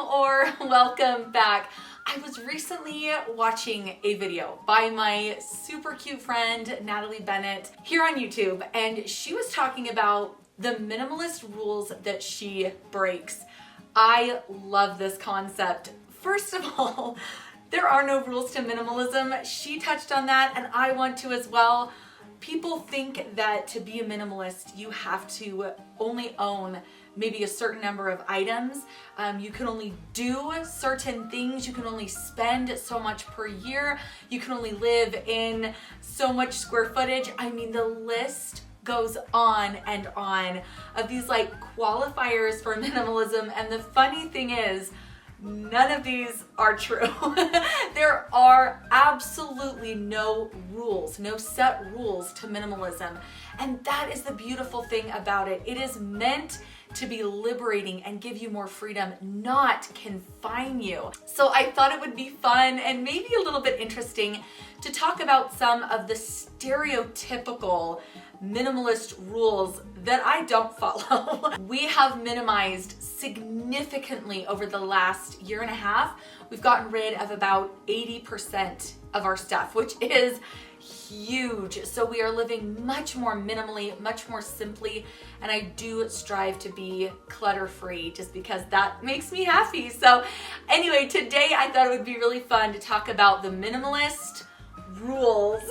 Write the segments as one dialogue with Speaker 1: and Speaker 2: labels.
Speaker 1: or welcome back. I was recently watching a video by my super cute friend Natalie Bennett here on YouTube, and she was talking about the minimalist rules that she breaks. I love this concept. First of all, there are no rules to minimalism. She touched on that, and I want to as well. People think that to be a minimalist, you have to only own maybe a certain number of items. You can only do certain things. You can only spend so much per year. You can only live in so much square footage. I mean, the list goes on and on of these like qualifiers for minimalism. And the funny thing is, none of these are true. There are absolutely no rules, no set rules to minimalism. And that is the beautiful thing about it. It is meant to be liberating and give you more freedom, not confine you. So I thought it would be fun and maybe a little bit interesting to talk about some of the stereotypical minimalist rules that I don't follow. We have minimized significantly over the last year and a half. We've gotten rid of about 80% of our stuff, which is huge. So we are living much more minimally, much more simply, and I do strive to be clutter-free just because that makes me happy. So anyway, today I thought it would be really fun to talk about the minimalist rules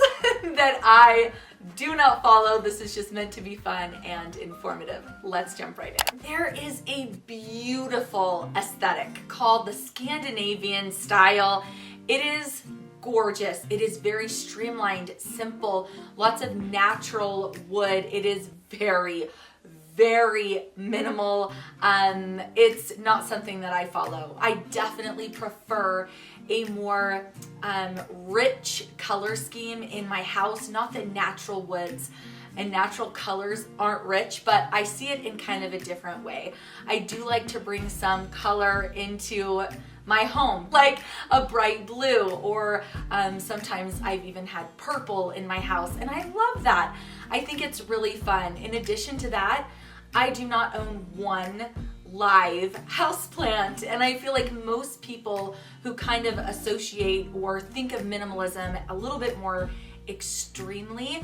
Speaker 1: that I do not follow. This is just meant to be fun and informative. Let's jump right in. There is a beautiful aesthetic called the Scandinavian style. It is gorgeous. It is very streamlined, simple, lots of natural wood. It is very minimal. It's not something that I follow. I definitely prefer a more rich color scheme in my house, not the natural woods and natural colors aren't rich, but I see it in kind of a different way. I do like to bring some color into my home, like a bright blue, or sometimes I've even had purple in my house, and I love that. I think it's really fun. In addition to that, I do not own one live houseplant, and I feel like most people who kind of associate or think of minimalism a little bit more extremely,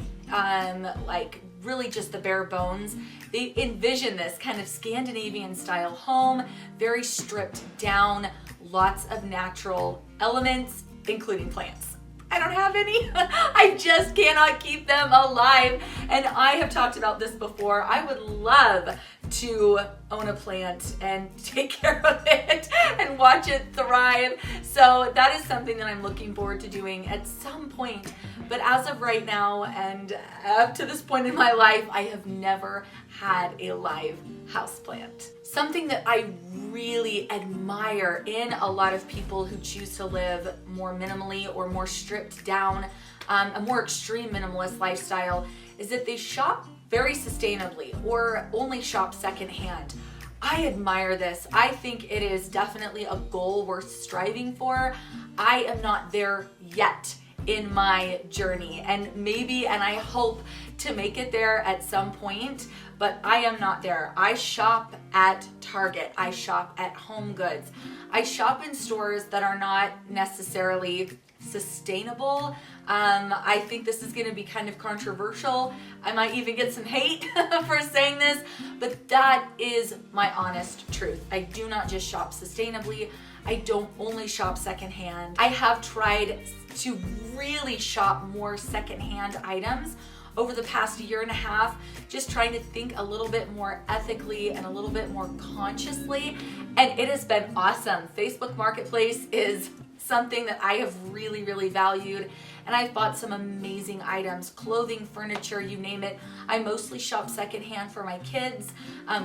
Speaker 1: like really just the bare bones, they envision this kind of Scandinavian style home, very stripped down, lots of natural elements, including plants. I don't have any. I just cannot keep them alive. And I have talked about this before. I would love to own a plant and take care of it and watch it thrive. So that is something that I'm looking forward to doing at some point. But as of right now and up to this point in my life, I have never had a live houseplant. Something that I really admire in a lot of people who choose to live more minimally or more stripped down, a more extreme minimalist lifestyle, is that they shop very sustainably or only shop secondhand. I admire this. I think it is definitely a goal worth striving for. I am not there yet in my journey, and maybe, and I hope to make it there at some point, but I am not there. I shop at Target. I shop at Home Goods. I shop in stores that are not necessarily sustainable. I think this is going to be kind of controversial. I might even get some hate for saying this, but that is my honest truth. I do not just shop sustainably. I don't only shop secondhand. I have tried to really shop more secondhand items over the past year and a half, just trying to think a little bit more ethically and a little bit more consciously, and it has been awesome. Facebook Marketplace is something that I have really valued, and I've bought some amazing items, clothing, furniture, you name it. I mostly shop secondhand for my kids,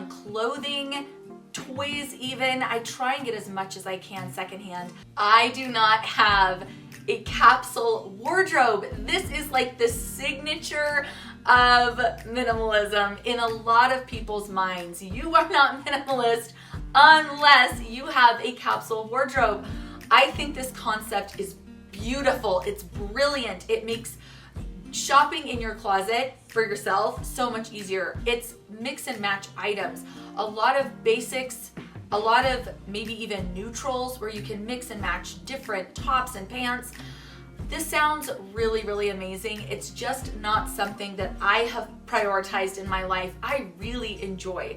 Speaker 1: clothing, toys even. I try and get as much as I can secondhand. I do not have a capsule wardrobe. This is like the signature of minimalism in a lot of people's minds. You are not minimalist unless you have a capsule wardrobe. I think this concept is beautiful. It's brilliant. It makes shopping in your closet for yourself so much easier. It's mix and match items. A lot of basics a lot of maybe even neutrals where you can mix and match different tops and pants. This sounds really, really amazing. It's just not something that I have prioritized in my life. I really enjoy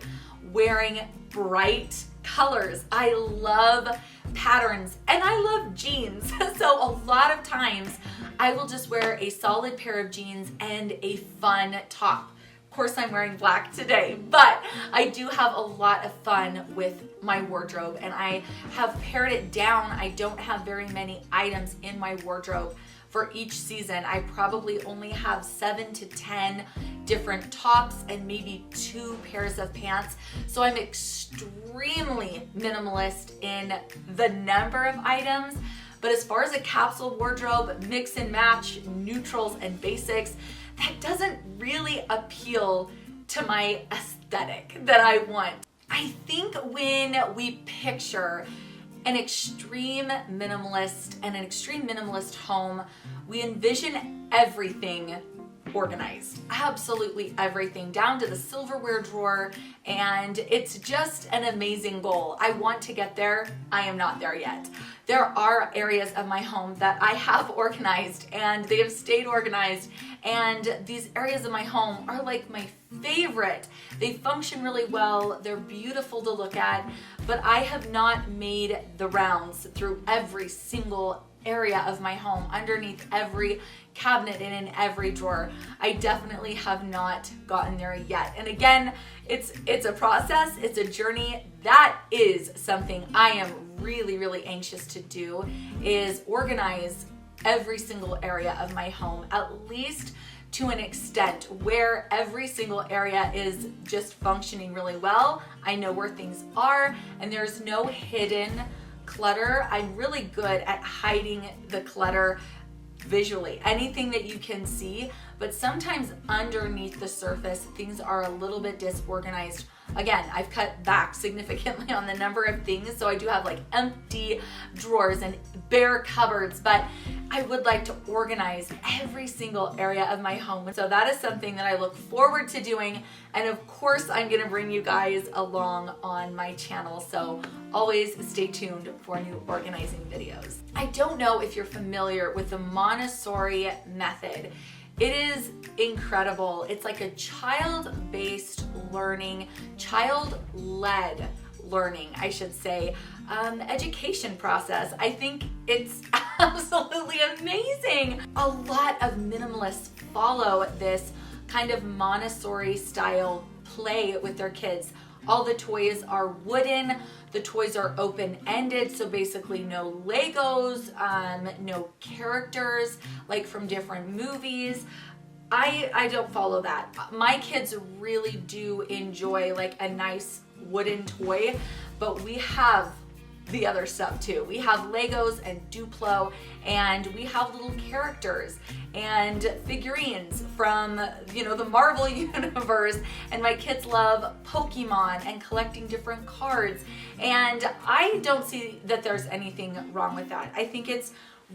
Speaker 1: wearing bright colors. I love patterns and I love jeans. So a lot of times I will just wear a solid pair of jeans and a fun top. Of course, I'm wearing black today, but I do have a lot of fun with my wardrobe and I have pared it down. I don't have very many items in my wardrobe for each season. I probably only have 7 to 10 different tops and maybe 2 pairs of pants. So I'm extremely minimalist in the number of items. But as far as a capsule wardrobe, mix and match, neutrals and basics, that doesn't really appeal to my aesthetic that I want. I think when we picture an extreme minimalist and an extreme minimalist home, we envision everything organized, absolutely everything, down to the silverware drawer, and it's just an amazing goal. I want to get there. I am not there yet. There are areas of my home that I have organized and they have stayed organized, and these areas of my home are like my favorite. They function really well, they're beautiful to look at, but I have not made the rounds through every single area of my home, underneath every cabinet and in every drawer. I definitely have not gotten there yet. And again, it's a process, it's a journey. That is something I am really, really anxious to do, is organize every single area of my home, at least to an extent where every single area is just functioning really well. I know where things are and there's no hidden clutter. I'm really good at hiding the clutter visually, anything that you can see, but sometimes underneath the surface things are a little bit disorganized. Again, I've cut back significantly on the number of things, so I do have like empty drawers and bare cupboards, but I would like to organize every single area of my home. So that is something that I look forward to doing, and of course I'm gonna bring you guys along on my channel, so always stay tuned for new organizing videos. I don't know if you're familiar with the Montessori method. It is incredible. It's like a child-based learning, child-led learning, I should say, education process. I think it's absolutely amazing. A lot of minimalists follow this kind of Montessori style play with their kids. All the toys are wooden, the toys are open-ended, so basically no Legos, no characters like from different movies. I don't follow that. My kids really do enjoy like a nice wooden toy, but we have the other stuff too. We have Legos and Duplo, and we have little characters and figurines from, you know, the Marvel universe, and my kids love Pokemon and collecting different cards, and I don't see that there's anything wrong with that. I think it's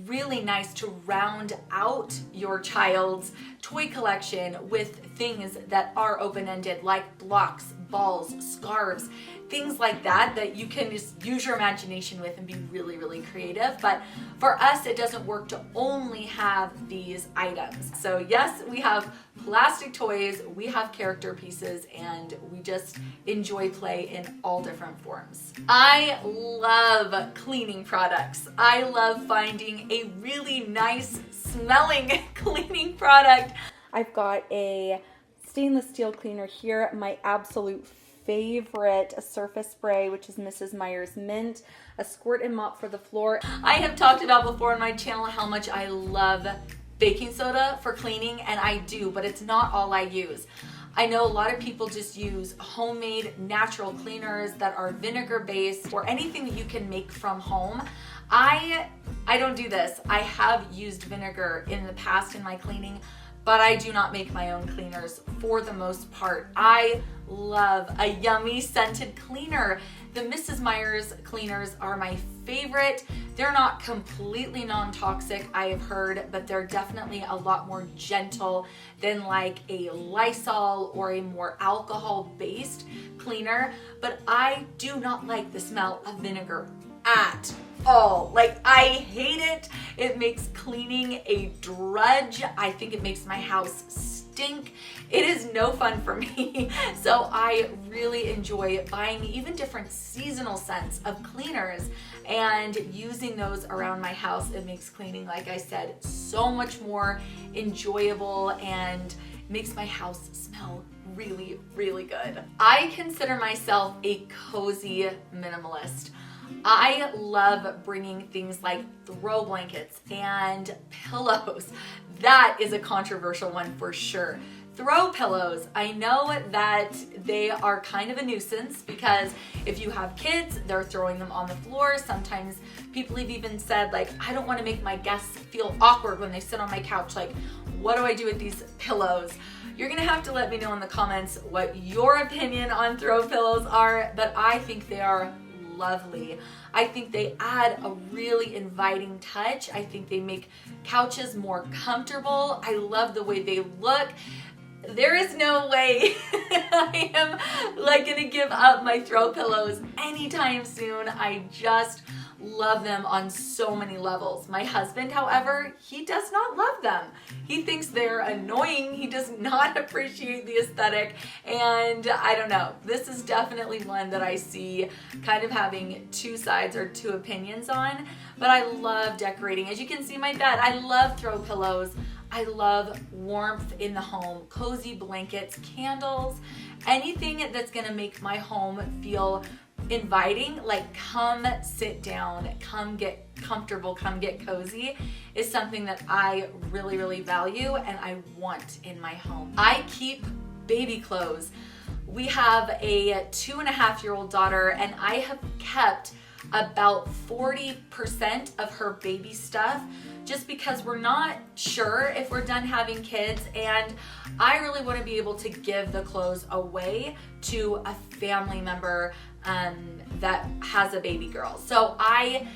Speaker 1: really nice to round out your child's toy collection with things that are open-ended, like blocks, balls, scarves, things like that, that you can just use your imagination with and be really, really creative. But for us, it doesn't work to only have these items. So yes, we have plastic toys, we have character pieces, and we just enjoy play in all different forms. I love cleaning products. I love finding a really nice smelling cleaning product. I've got a stainless steel cleaner here, my absolute favorite surface spray, which is Mrs. Meyer's Mint, a squirt and mop for the floor. I have talked about before on my channel how much I love baking soda for cleaning, and I do, but it's not all I use. I know a lot of people just use homemade natural cleaners that are vinegar based, or anything that you can make from home. I don't do this. I have used vinegar in the past in my cleaning, but I do not make my own cleaners for the most part. I love a yummy scented cleaner. The Mrs. Meyer's cleaners are my favorite. They're not completely non-toxic, I have heard, but they're definitely a lot more gentle than like a Lysol or a more alcohol-based cleaner. But I do not like the smell of vinegar at all. Like, I hate it. It makes cleaning a drudge. I think it makes my house stink. It is no fun for me. So I really enjoy buying even different seasonal scents of cleaners and using those around my house. It makes cleaning, like I said, so much more enjoyable and makes my house smell really, really good. I consider myself a cozy minimalist. I love bringing things like throw blankets and pillows. That is a controversial one for sure. Throw pillows, I know that they are kind of a nuisance because if you have kids, they're throwing them on the floor. Sometimes people have even said, like, I don't want to make my guests feel awkward when they sit on my couch. Like, what do I do with these pillows? You're gonna have to let me know in the comments what your opinion on throw pillows are, but I think they are lovely. I think they add a really inviting touch. I think they make couches more comfortable. I love the way they look. There is no way I am like gonna give up my throw pillows anytime soon. I just love them on so many levels. My husband, however, he does not love them. He thinks they're annoying. He does not appreciate the aesthetic. And I don't know, this is definitely one that I see kind of having two sides or two opinions on, but I love decorating. As you can see my bed, I love throw pillows. I love warmth in the home, cozy blankets, candles, anything that's gonna make my home feel inviting, like come sit down, come get comfortable, come get cozy, is something that I really, really value and I want in my home. I keep baby clothes. We have a 2.5-year-old daughter and I have kept about 40% of her baby stuff just because we're not sure if we're done having kids, and I really want to be able to give the clothes away to a family member that has a baby girl. So I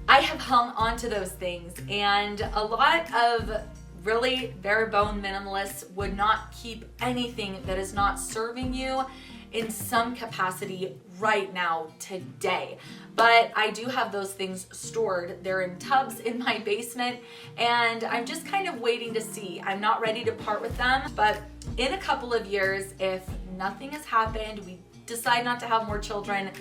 Speaker 1: have hung on to those things, and a lot of really bare bone minimalists would not keep anything that is not serving you in some capacity right now, today. But I do have those things stored. They're in tubs in my basement, and I'm just kind of waiting to see. I'm not ready to part with them, but in a couple of years, if nothing has happened, we decide not to have more children,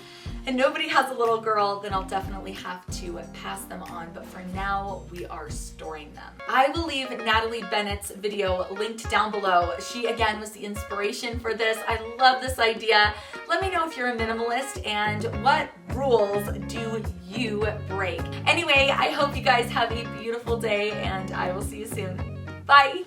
Speaker 1: and nobody has a little girl, then I'll definitely have to pass them on. But for now, we are storing them. I will leave Natalie Bennett's video linked down below. She, again, was the inspiration for this. I love this idea. Let me know if you're a minimalist and what rules do you break. Anyway, I hope you guys have a beautiful day, and I will see you soon. Bye.